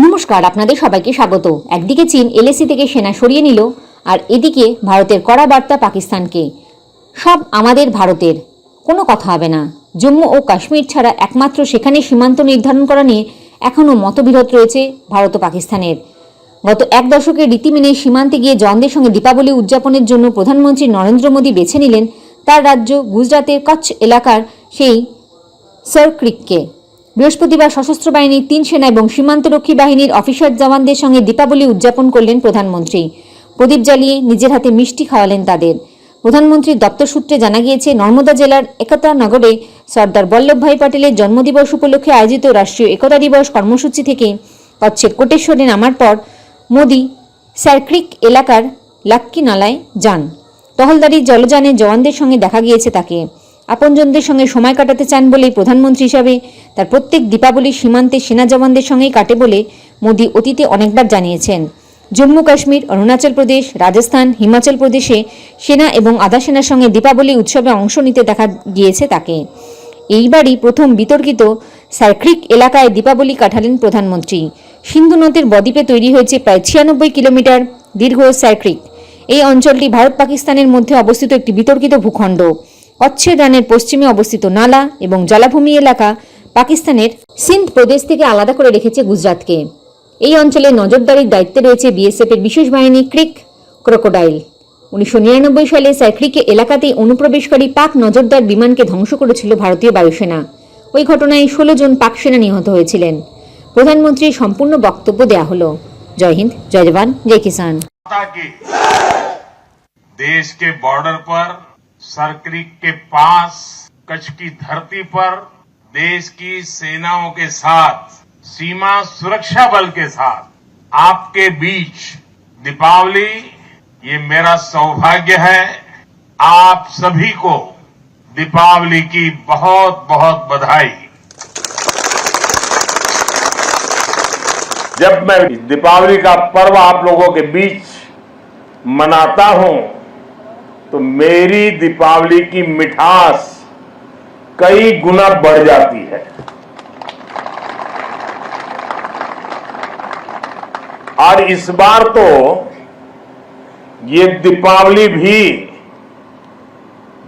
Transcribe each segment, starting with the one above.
নমস্কার, আপনাদের সবাইকে স্বাগত। একদিকে চীন এলএসি থেকে সেনা সরিয়ে নিল, আর এদিকে ভারতের কড়া বার্তা পাকিস্তানকে, সব আমাদের ভারতের, কোনো কথা হবে না। জম্মু ও কাশ্মীর ছাড়া একমাত্র সেখানে সীমান্ত নির্ধারণ করা নিয়ে এখনও মতবিরোধ রয়েছে ভারত ও পাকিস্তানের। গত এক দশকের রীতি মেনে সীমান্তে গিয়ে জওয়ানদের সঙ্গে দীপাবলি উদযাপনের জন্য প্রধানমন্ত্রী নরেন্দ্র মোদী বেছে নিলেন তার রাজ্য গুজরাতের কচ্ছ এলাকার সেই সারক্রিককে। বৃহস্পতিবার সশস্ত্র বাহিনীর 3 সেনা এবং সীমান্তরক্ষী বাহিনীর অফিসার জওয়ানদের সঙ্গে দীপাবলি উদযাপন করলেন প্রধানমন্ত্রী। প্রদীপ জ্বালিয়ে নিজের হাতে মিষ্টি খাওয়ালেন তাদের। প্রধানমন্ত্রীর দপ্তর সূত্রে জানা গিয়েছে, নর্মদা জেলার একতা নগরে সর্দার বল্লভভাই পটেলের জন্মদিবস উপলক্ষে আয়োজিত রাষ্ট্রীয় একতা দিবস কর্মসূচি থেকে কচ্ছের কোটেশ্বরে নামার পর মোদী সারক্রিক এলাকার লাক্কি নালায় যান। টহলদারি জলযানে জওয়ানদের সঙ্গে দেখা গিয়েছে তাকে। আপনজনদের সঙ্গে সময় কাটাতে চান বলেই প্রধানমন্ত্রী হিসাবে তার প্রত্যেক দীপাবলি সীমান্তে সেনা জওয়ানদের সঙ্গেই কাটে বলে মোদী অতীতে অনেকবার জানিয়েছেন। জম্মু কাশ্মীর, অরুণাচল প্রদেশ, রাজস্থান, হিমাচল প্রদেশে সেনা এবং আধা সেনার সঙ্গে দীপাবলি উৎসবে অংশ নিতে দেখা গিয়েছে তাকে। এইবারই প্রথম বিতর্কিত সারক্রিক এলাকায় দীপাবলি কাটালেন প্রধানমন্ত্রী। সিন্ধু নদের বদ্বীপে তৈরি হয়েছে প্রায় 96 কিলোমিটার দীর্ঘ সারক্রিক। এই অঞ্চলটি ভারত পাকিস্তানের মধ্যে অবস্থিত একটি বিতর্কিত ভূখণ্ড। কচ্ছের রানের পশ্চিমে অবস্থিত নালা এবং জলাভূমি এলাকা পাকিস্তানের সিন্ধ প্রদেশ থেকে আলাদা করে রেখেছে গুজরাতকে। এই অঞ্চলে নজরদারির দায়িত্বে রয়েছে বিএসএফের বিশেষ বাহিনী ক্রিক ক্রোকোডাইল। 1999 সালে সারক্রিক এলাকাতেই অনুপ্রবেশকারী পাক নজরদার বিমানকে ধ্বংস করেছিল ভারতীয় বায়ুসেনা। ওই ঘটনায় 16 জন পাক সেনা নিহত হয়েছিলেন। প্রধানমন্ত্রীর সম্পূর্ণ বক্তব্য দেয়া হলো। জয় হিন্দ, জয় জওয়ান, জয় কিষান। देश के बॉर्डर पर सारक्रिक के पास कच्छ की धरती पर देश की सेनाओं के साथ, सीमा सुरक्षा बल के साथ आपके बीच दीपावली, ये मेरा सौभाग्य है। आप सभी को दीपावली की बहुत बहुत बधाई। जब मैं दीपावली का पर्व आप लोगों के बीच मनाता हूं तो मेरी दीपावली की मिठास कई गुना बढ़ जाती है। और इस बार तो ये दीपावली भी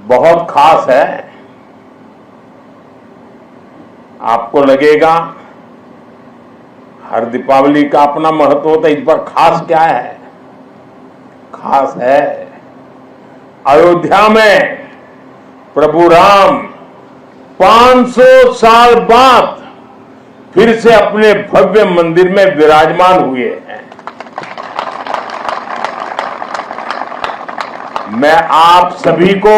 बहुत खास है। आपको लगेगा हर दीपावली का अपना महत्व होता है, इस पर खास क्या है? खास है अयोध्या में प्रभु राम 500 साल बाद फिर से अपने भव्य मंदिर में विराजमान हुए हैं। मैं आप सभी को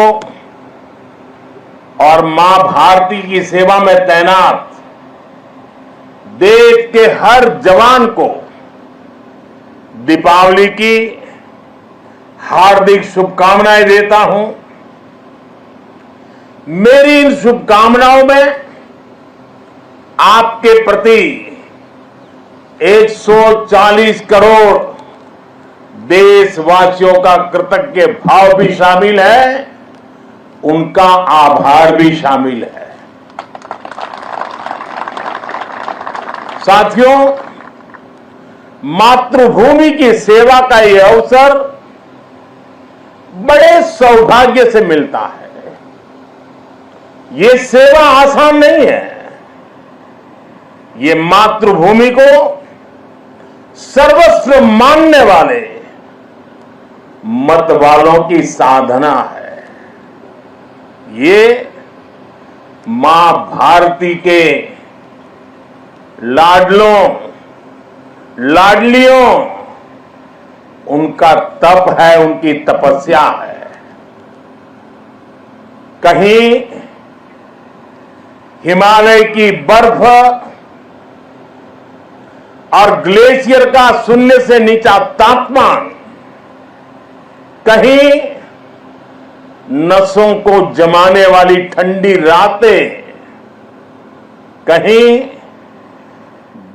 और मां भारती की सेवा में तैनात देश के हर जवान को दीपावली की हार्दिक शुभकामनाएं देता हूं। मेरी इन शुभकामनाओं में आपके प्रति 140 करोड़ देशवासियों का कृतज्ञ भाव भी शामिल है, उनका आभार भी शामिल है। साथियों, मातृभूमि की सेवा का यह अवसर बड़े सौभाग्य से मिलता है। ये सेवा आसान नहीं है। ये मातृभूमि को सर्वस्व मानने वाले मत वालों की साधना है। ये मां भारती के लाडलों लाडलियों उनका तप है, उनकी तपस्या है। कहीं हिमालय की बर्फ और ग्लेशियर का शून्य से नीचा तापमान, कहीं नसों को जमाने वाली ठंडी रातें, कहीं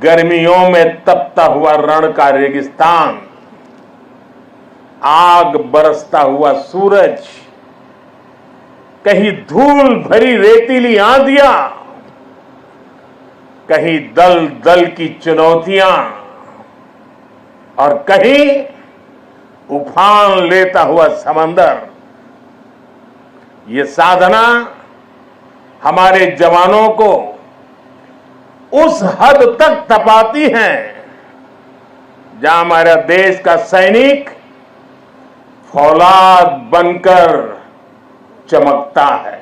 गर्मियों में तपता हुआ रण का रेगिस्तान, आग बरसता हुआ सूरज, कहीं धूल भरी रेतीली आंधियां, कहीं दल दल की चुनौतियां, और कहीं उफान लेता हुआ समंदर। ये साधना हमारे जवानों को उस हद तक तपाती है जहां हमारा देश का सैनिक फौलाद बनकर चमकता है।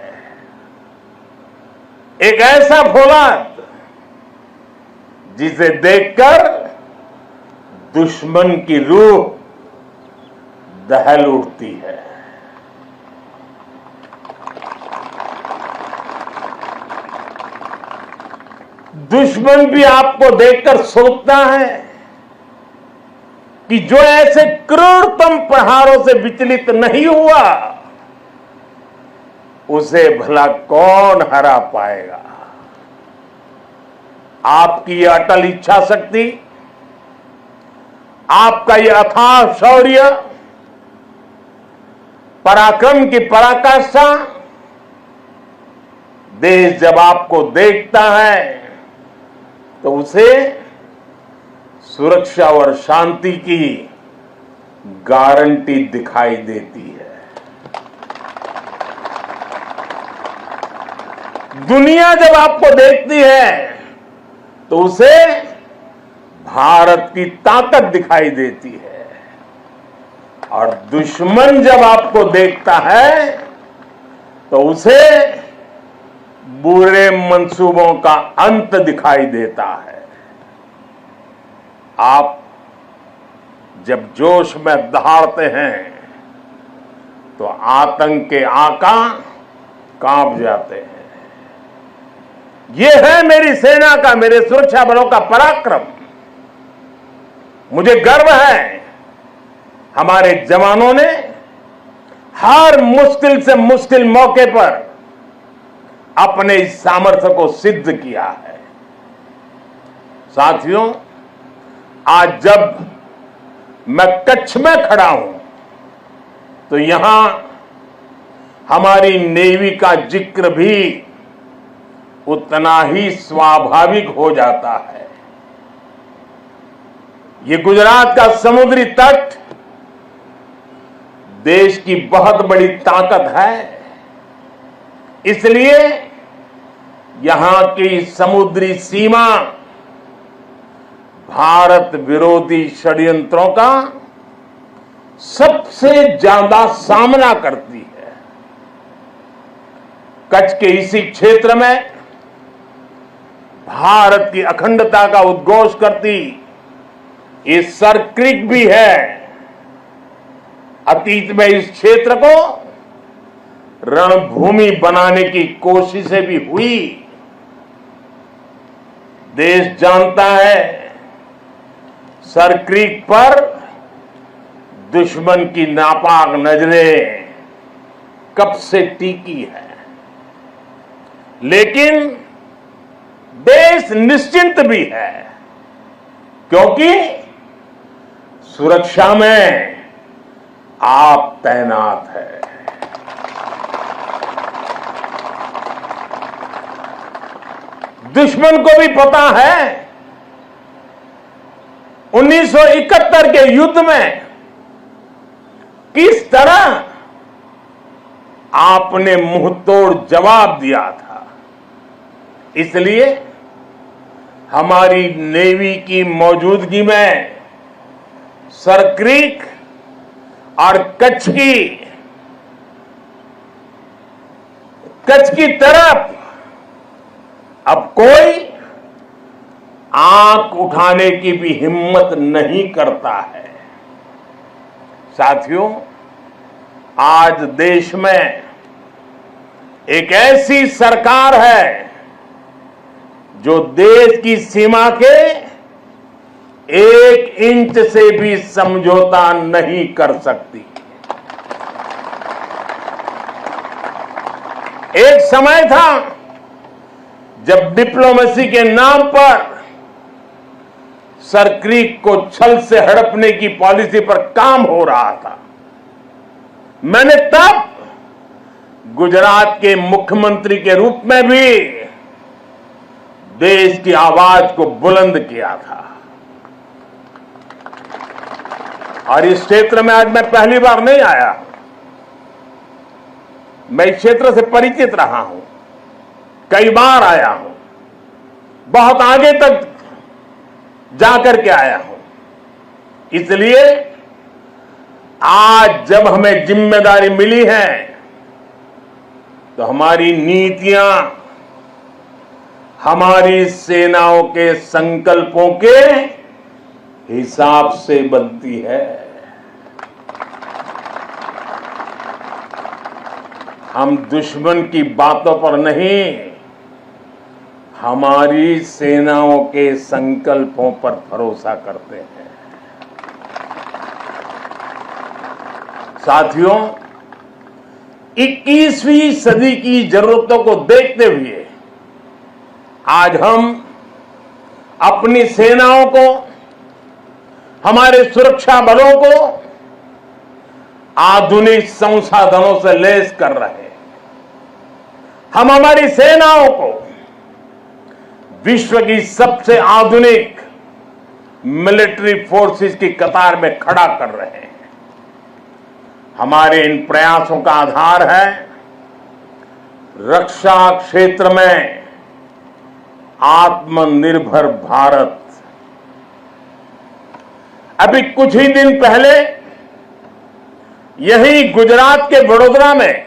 एक ऐसा फौलाद जिसे देखकर दुश्मन की रूह दहल उठती है। दुश्मन भी आपको देखकर सोचता है कि जो ऐसे क्रूरतम प्रहारों से विचलित नहीं हुआ उसे भला कौन हरा पाएगा। आपकी यह अटल इच्छा शक्ति, आपका यह अथाह शौर्य, पराक्रम की पराकाष्ठा, देश जब आपको देखता है तो उसे सुरक्षा और शांति की गारंटी दिखाई देती है। दुनिया जब आपको देखती है तो उसे भारत की ताकत दिखाई देती है, और दुश्मन जब आपको देखता है तो उसे बुरे मंसूबों का अंत दिखाई देता है। आप जब जोश में दहाड़ते हैं तो आतंक के आका कांप जाते हैं। यह है मेरी सेना का, मेरे सुरक्षा बलों का पराक्रम। मुझे गर्व है हमारे जवानों ने हर मुश्किल से मुश्किल मौके पर अपने इस सामर्थ्य को सिद्ध किया है। साथियों, आज जब मैं कच्छ में खड़ा हूं तो यहां हमारी नेवी का जिक्र भी उतना ही स्वाभाविक हो जाता है। ये गुजरात का समुद्री तट देश की बहुत बड़ी ताकत है, इसलिए यहां की समुद्री सीमा भारत विरोधी षड्यंत्रों का सबसे ज्यादा सामना करती है। कच्छ के इसी क्षेत्र में भारत की अखंडता का उद्घोष करती ये सर क्रीक भी है। अतीत में इस क्षेत्र को रणभूमि बनाने की कोशिशें भी हुई। देश जानता है सर क्रीक पर दुश्मन की नापाक नजरें कब से टिकी है, लेकिन देश निश्चिंत भी है क्योंकि सुरक्षा में आप तैनात है। दुश्मन को भी पता है 1971 के युद्ध में किस तरह आपने मुंहतोड़ जवाब दिया था। इसलिए हमारी नेवी की मौजूदगी में सर क्रीक और कच्छ की तरफ अब कोई आंख उठाने की भी हिम्मत नहीं करता है। साथियों, आज देश में एक ऐसी सरकार है जो देश की सीमा के 1 इंच से भी समझौता नहीं कर सकती। एक समय था जब डिप्लोमेसी के नाम पर सर क्रीक को छल से हड़पने की पॉलिसी पर काम हो रहा था। मैंने तब गुजरात के मुख्यमंत्री के रूप में भी देश की आवाज को बुलंद किया था। और इस क्षेत्र में आज मैं पहली बार नहीं आया, मैं इस क्षेत्र से परिचित रहा हूं, कई बार आया हूं, बहुत आगे तक जाकर के आया हूं। इसलिए आज जब हमें जिम्मेदारी मिली है तो हमारी नीतियां हमारी सेनाओं के संकल्पों के हिसाब से बनती है। हम दुश्मन की बातों पर नहीं, हमारी सेनाओं के संकल्पों पर भरोसा करते हैं। साथियों, 21वीं सदी की जरूरतों को देखते हुए आज हम अपनी सेनाओं को, हमारे सुरक्षा बलों को आधुनिक संसाधनों से लैस कर रहे हैं। हम हमारी सेनाओं को विश्व की सबसे आधुनिक मिलिट्री फोर्सेस की कतार में खड़ा कर रहे हैं। हमारे इन प्रयासों का आधार है रक्षा क्षेत्र में आत्मनिर्भर भारत। अभी कुछ ही दिन पहले यही गुजरात के वडोदरा में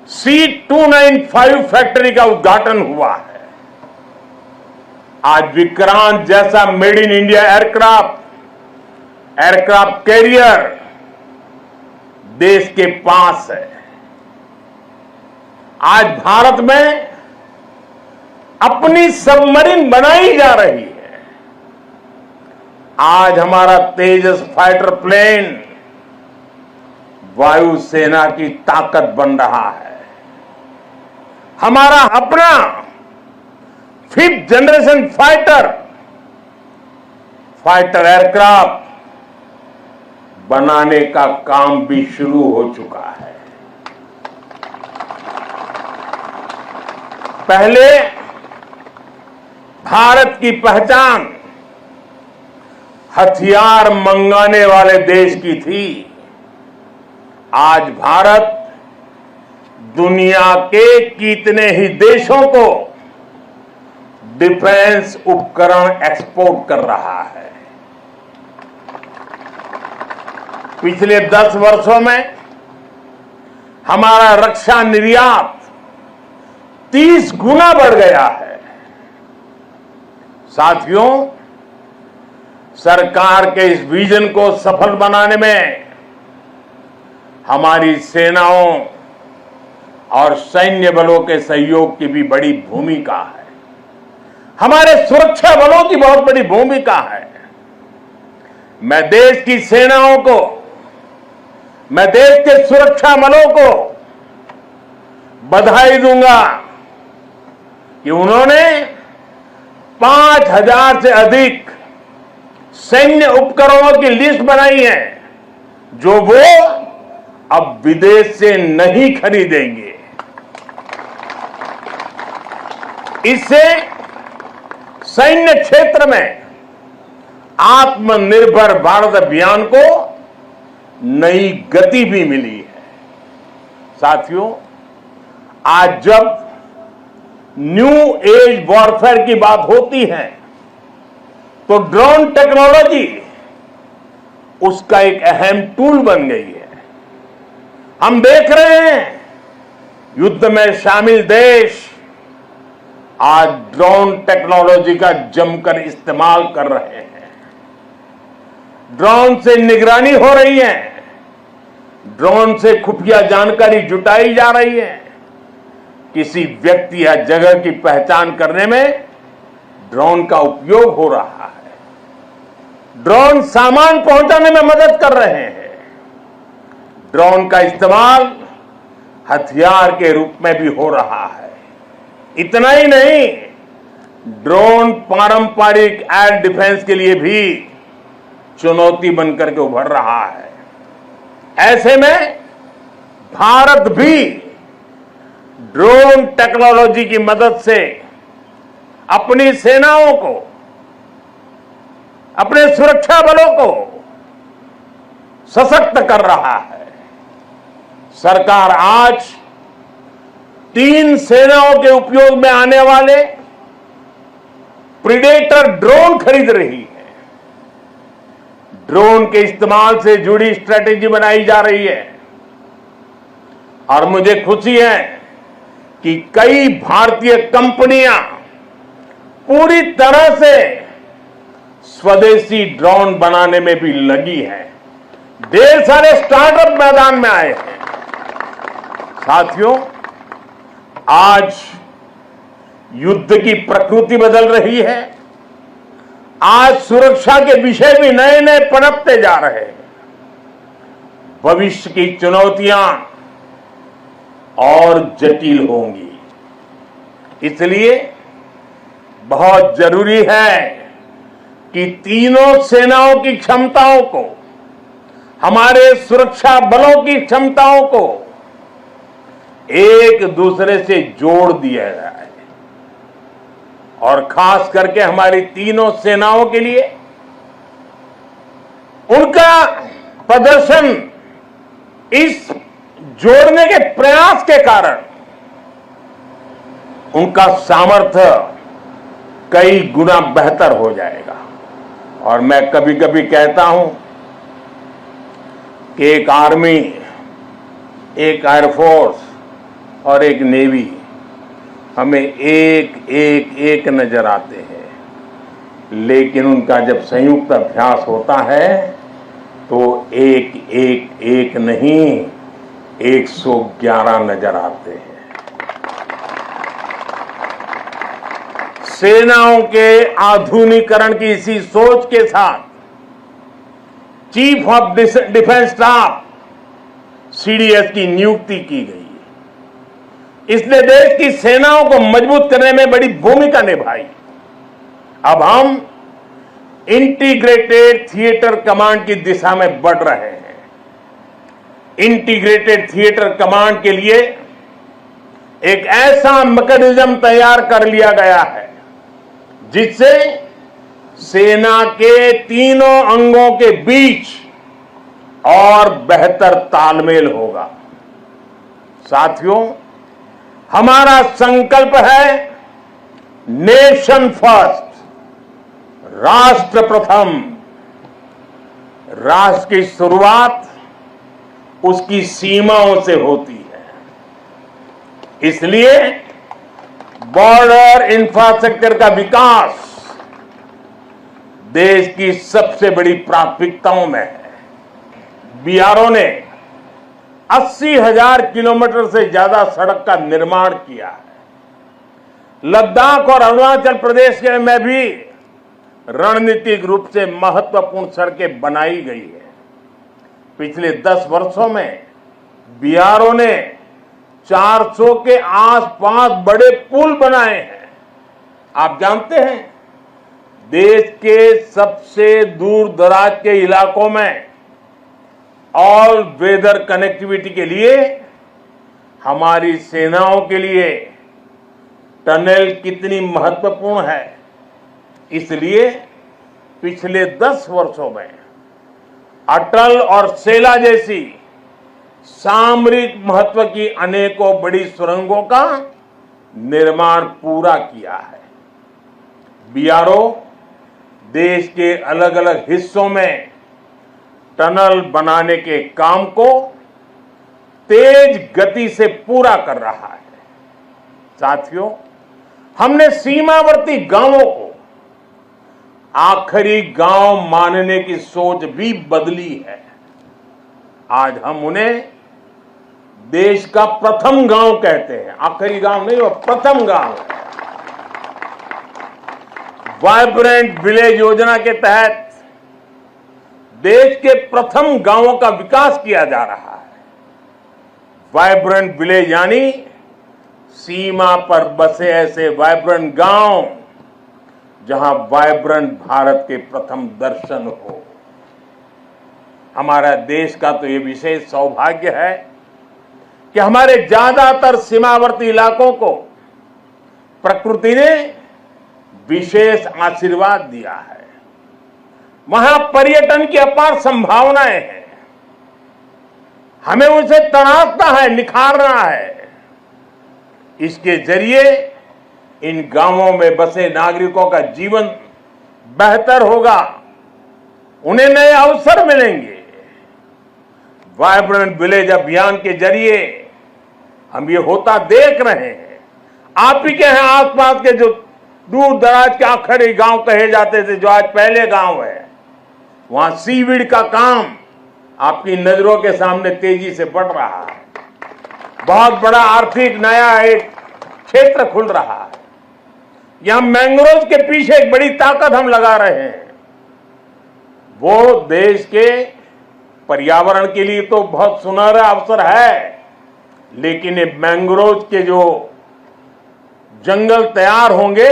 C295 फैक्ट्री का उद्घाटन हुआ है। आज विक्रांत जैसा made in India aircraft carrier देश के पास है। आज भारत में अपनी सबमरीन बनाई जा रही है। आज हमारा तेजस फाइटर प्लेन वायुसेना की ताकत बन रहा है। हमारा अपना 5th जनरेशन फाइटर एयरक्राफ्ट बनाने का काम भी शुरू हो चुका है। पहले भारत की पहचान हथियार मंगाने वाले देश की थी। आज भारत दुनिया के कितने ही देशों को डिफेंस उपकरण एक्सपोर्ट कर रहा है। पिछले 10 वर्षों में हमारा रक्षा निर्यात 30 गुना बढ़ गया है। साथियों, सरकार के इस विजन को सफल बनाने में हमारी सेनाओं और सैन्य बलों के सहयोग की भी बड़ी भूमिका है। हमारे सुरक्षा बलों की बहुत बड़ी भूमिका है। मैं देश की सेनाओं को, मैं देश के सुरक्षा बलों को बधाई दूंगा कि उन्होंने 5000 से अधिक सैन्य उपकरणों की लिस्ट बनाई है जो वो अब विदेश से नहीं खरीदेंगे। इससे सैन्य क्षेत्र में आत्मनिर्भर भारत अभियान को नई गति भी मिली है। साथियों, आज जब न्यू एज वॉरफेयर की बात होती है तो ड्रोन टेक्नोलॉजी उसका एक अहम टूल बन गई है। हम देख रहे हैं युद्ध में शामिल देश आज ड्रोन टेक्नोलॉजी का जमकर इस्तेमाल कर रहे हैं। ड्रोन से निगरानी हो रही है, ड्रोन से खुफिया जानकारी जुटाई जा रही है। किसी व्यक्ति या जगह की पहचान करने में ड्रोन का उपयोग हो रहा है। ड्रोन सामान पहुंचाने में मदद कर रहे हैं। ड्रोन का इस्तेमाल हथियार के रूप में भी हो रहा है। इतना ही नहीं, ड्रोन पारंपरिक एयर डिफेंस के लिए भी चुनौती बनकर के उभर रहा है। ऐसे में भारत भी ड्रोन टेक्नोलॉजी की मदद से अपनी सेनाओं को अपने सुरक्षा बलों को सशक्त कर रहा है। सरकार आज 3 सेनाओं के उपयोग में आने वाले प्रीडेटर ड्रोन खरीद रही है। ड्रोन के इस्तेमाल से जुड़ी स्ट्रेटेजी बनाई जा रही है और मुझे खुशी है कि कई भारतीय कंपनियां पूरी तरह से स्वदेशी ड्रोन बनाने में भी लगी हैं। ढेर सारे स्टार्टअप मैदान में आए हैं। साथियों, आज युद्ध की प्रकृति बदल रही है। आज सुरक्षा के विषय भी नए नए पनपते जा रहे हैं। भविष्य की चुनौतियां और जटिल होंगी। इसलिए बहुत जरूरी है कि तीनों सेनाओं की क्षमताओं को, हमारे सुरक्षा बलों की क्षमताओं को एक दूसरे से जोड़ दिया जाए और खास करके हमारी तीनों सेनाओं के लिए उनका प्रदर्शन इस जोड़ने के प्रयास के कारण उनका सामर्थ्य कई गुना बेहतर हो जाएगा। और मैं कभी कभी कहता हूं कि एक आर्मी, एक एयरफोर्स और एक नेवी हमें एक नजर आते हैं, लेकिन उनका जब संयुक्त अभ्यास होता है तो एक नहीं 111 नजर आते हैं। सेनाओं के आधुनिकीकरण की इसी सोच के साथ chief of defence staff CDS की नियुक्ति की गई। इसने देश की सेनाओं को मजबूत करने में बड़ी भूमिका निभाई। अब हम इंटीग्रेटेड थिएटर कमांड की दिशा में बढ़ रहे हैं। इंटीग्रेटेड थिएटर कमांड के लिए एक ऐसा मैकेनिज्म तैयार कर लिया गया है जिससे सेना के तीनों अंगों के बीच और बेहतर तालमेल होगा। साथियों, हमारा संकल्प है नेशन फर्स्ट, राष्ट्र प्रथम। राष्ट्र की शुरुआत उसकी सीमाओं से होती है। इसलिए बॉर्डर इंफ्रास्ट्रक्चर का विकास देश की सबसे बड़ी प्राथमिकताओं में है। बीआरओ ने 80,000 किलोमीटर से ज्यादा सड़क का निर्माण किया है। लद्दाख और अरुणाचल प्रदेश में भी रणनीतिक रूप से महत्वपूर्ण सड़कें बनाई गई है। पिछले 10 वर्षों में बीआरओ ने 400 के आसपास बड़े पुल बनाए हैं। आप जानते हैं, देश के सबसे दूर दराज के इलाकों में ऑल वेदर कनेक्टिविटी के लिए हमारी सेनाओं के लिए टनल कितनी महत्वपूर्ण है। इसलिए पिछले 10 वर्षों में अटल और सेला जैसी सामरिक महत्व की अनेकों बड़ी सुरंगों का निर्माण पूरा किया है। बीआरओ देश के अलग अलग हिस्सों में टनल बनाने के काम को तेज गति से पूरा कर रहा है। साथियों, हमने सीमावर्ती गांवों को आखिरी गांव मानने की सोच भी बदली है। आज हम उन्हें देश का प्रथम गांव कहते हैं। आखिरी गांव नहीं, वो प्रथम गांव है। वाइब्रेंट विलेज योजना के तहत देश के प्रथम गांवों का विकास किया जा रहा है। वाइब्रेंट विलेज यानी सीमा पर बसे ऐसे वाइब्रेंट गांव जहां वाइब्रेंट भारत के प्रथम दर्शन हो। हमारा देश का तो ये विशेष सौभाग्य है कि हमारे ज्यादातर सीमावर्ती इलाकों को प्रकृति ने विशेष आशीर्वाद दिया है। वहां पर्यटन की अपार संभावनाएं हैं। हमें उसे तराशना है, निखारना है। इसके जरिए इन गांवों में बसे नागरिकों का जीवन बेहतर होगा, उन्हें नए अवसर मिलेंगे। वाइब्रेंट विलेज अभियान के जरिए हम ये होता देख रहे हैं। आप ही के हैं आसपास के जो दूर दराज के आखिरी गांव कहे जाते थे, जो आज पहले गांव है, वहां सीवीड का काम आपकी नजरों के सामने तेजी से बढ़ रहा है। बहुत बड़ा आर्थिक नया एक क्षेत्र खुल रहा है। यहां मैंग्रोव के पीछे एक बड़ी ताकत हम लगा रहे हैं। वो देश के पर्यावरण के लिए तो बहुत सुनहरा अवसर है, लेकिन ये मैंग्रोव के जो जंगल तैयार होंगे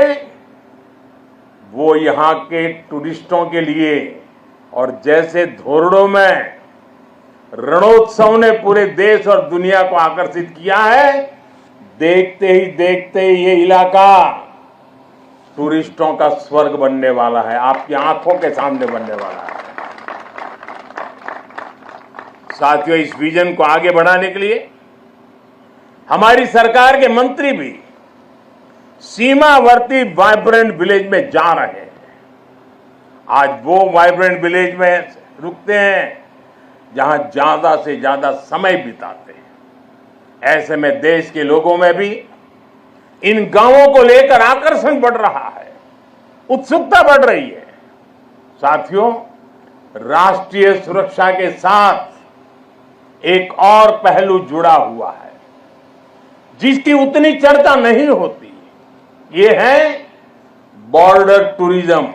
वो यहां के टूरिस्टों के लिए, और जैसे धोरडो में रणोत्सव ने पूरे देश और दुनिया को आकर्षित किया है, देखते ही ये इलाका टूरिस्टों का स्वर्ग बनने वाला है, आपकी आंखों के सामने बनने वाला है। साथियों, इस विजन को आगे बढ़ाने के लिए हमारी सरकार के मंत्री भी सीमावर्ती वाइब्रेंट विलेज में जा रहे हैं। आज वो वाइब्रेंट विलेज में रुकते हैं जहां ज्यादा से ज्यादा समय बिताते हैं। ऐसे में देश के लोगों में भी इन गांवों को लेकर आकर्षण बढ़ रहा है, उत्सुकता बढ़ रही है। साथियों, राष्ट्रीय सुरक्षा के साथ एक और पहलू जुड़ा हुआ है जिसकी उतनी चर्चा नहीं होती। ये है बॉर्डर टूरिज्म,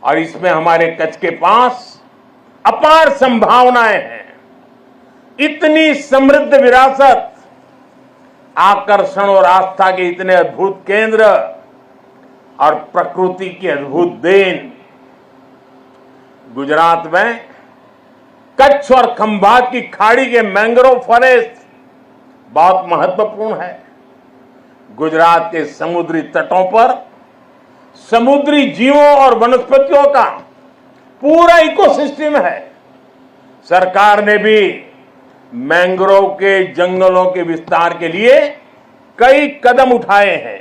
और इसमें हमारे कच्छ के पास अपार संभावनाएं हैं। इतनी समृद्ध विरासत, आकर्षण और आस्था के इतने अद्भुत केंद्र और प्रकृति की अद्भुत देन। गुजरात में कच्छ और खंभात की खाड़ी के मैंग्रोव फॉरेस्ट बहुत महत्वपूर्ण है। गुजरात के समुद्री तटों पर समुद्री जीवों और वनस्पतियों का पूरा इकोसिस्टम है। सरकार ने भी मैंग्रोव के जंगलों के विस्तार के लिए कई कदम उठाए हैं।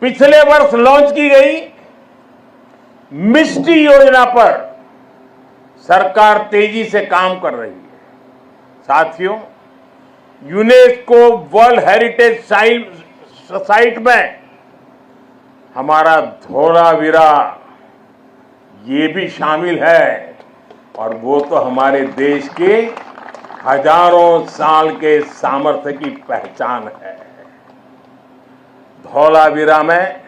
पिछले वर्ष लॉन्च की गई मिस्टी योजना पर सरकार तेजी से काम कर रही है। साथियों, यूनेस्को वर्ल्ड हेरिटेज साइट में हमारा धोलावीरा ये भी शामिल है, और वो तो हमारे देश के हजारों साल के सामर्थ्य की पहचान है। धोलावीरा में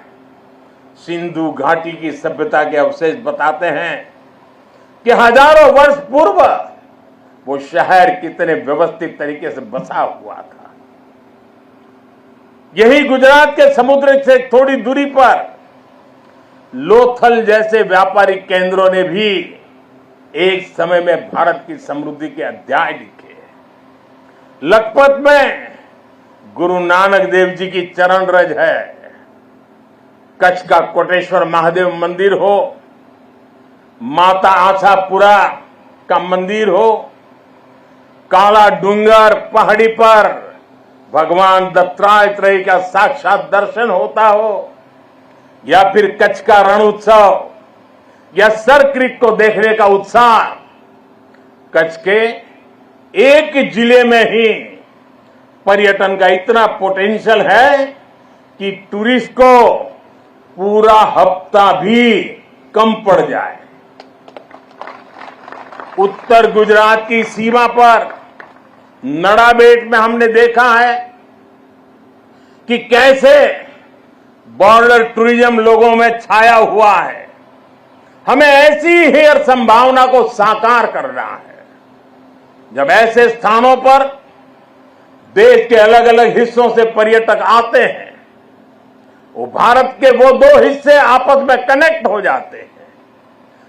सिंधु घाटी की सभ्यता के अवशेष बताते हैं कि हजारों वर्ष पूर्व वो शहर कितने व्यवस्थित तरीके से बसा हुआ था। यही गुजरात के समुद्र से थोड़ी दूरी पर लोथल जैसे व्यापारिक केंद्रों ने भी एक समय में भारत की समृद्धि के अध्याय लिखे। लखपत में गुरु नानक देव जी की चरण रज है। कच्छ का कोटेश्वर महादेव मंदिर हो, माता आशापुरा का मंदिर हो, काला डूंगर पहाड़ी पर भगवान दत्तात्रेय का साक्षात दर्शन होता हो, या फिर कच्छ का रण उत्सव या सर क्रीक को देखने का उत्साह। कच्छ के एक जिले में ही पर्यटन का इतना पोटेंशियल है कि टूरिस्ट को पूरा हफ्ता भी कम पड़ जाए। उत्तर गुजरात की सीमा पर नड़ाबेट में हमने देखा है कि कैसे बॉर्डर टूरिज्म लोगों में छाया हुआ है। हमें ऐसी ही हर संभावना को साकार करना है। जब ऐसे स्थानों पर देश के अलग अलग हिस्सों से पर्यटक आते हैं, वो भारत के वो दो हिस्से आपस में कनेक्ट हो जाते हैं।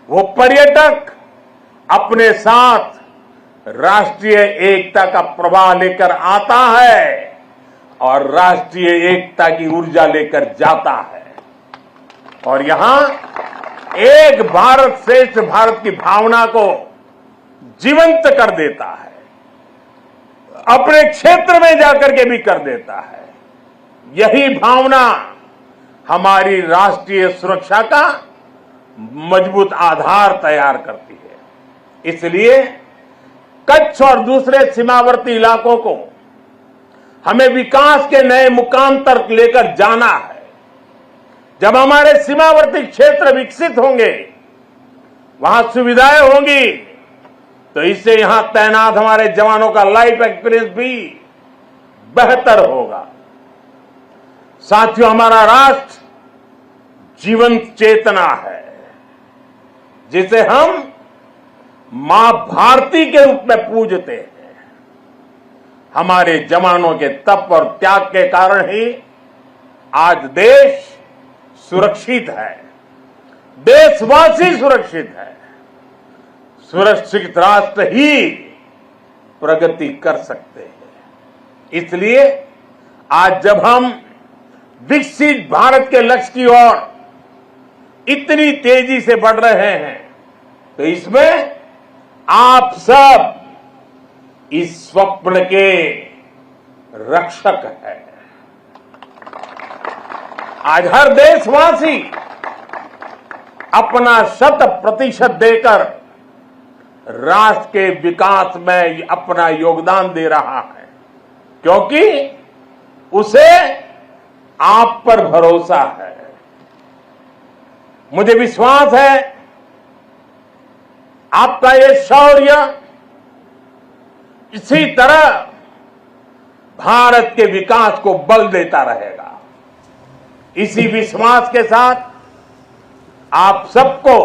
वो पर्यटक अपने साथ राष्ट्रीय एकता का प्रवाह लेकर आता है और राष्ट्रीय एकता की ऊर्जा लेकर जाता है। और यहां एक भारत श्रेष्ठ भारत की भावना को जीवंत कर देता है, अपने क्षेत्र में जाकर के भी कर देता है। यही भावना हमारी राष्ट्रीय सुरक्षा का मजबूत आधार तैयार करती है। इसलिए कच्छ और दूसरे सीमावर्ती इलाकों को हमें विकास के नए मुकाम तक लेकर जाना है। जब हमारे सीमावर्ती क्षेत्र विकसित होंगे, वहां सुविधाएं होंगी, तो इससे यहां तैनात हमारे जवानों का लाइफ एक्सपीरियंस भी बेहतर होगा। साथियों, हमारा राष्ट्र जीवंत चेतना है, जिसे हम मां भारती के रूप में पूजते हैं। हमारे जवानों के तप और त्याग के कारण ही आज देश सुरक्षित है, देशवासी सुरक्षित है। सुरक्षित राष्ट्र ही प्रगति कर सकते हैं। इसलिए आज जब हम विकसित भारत के लक्ष्य की ओर इतनी तेजी से बढ़ रहे हैं, तो इसमें आप सब इस स्वप्न के रक्षक हैं। आज हर देशवासी अपना 100% देकर राष्ट्र के विकास में अपना योगदान दे रहा है, क्योंकि उसे आप पर भरोसा है। मुझे विश्वास है आपका ये शौर्य इसी तरह भारत के विकास को बल देता रहेगा। इसी विश्वास के साथ आप सबको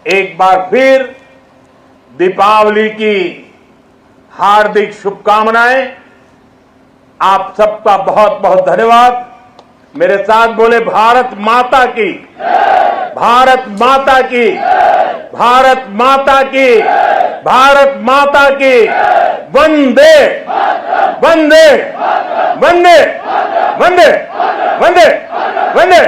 एक बार फिर दीपावली की हार्दिक शुभकामनाएं। आप सबका बहुत बहुत धन्यवाद। मेरे साथ बोले भारत माता की, भारत माता की, भारत माता की, भारत माता की। वंदे वंदे वंदे वंदे वंदे वंदे।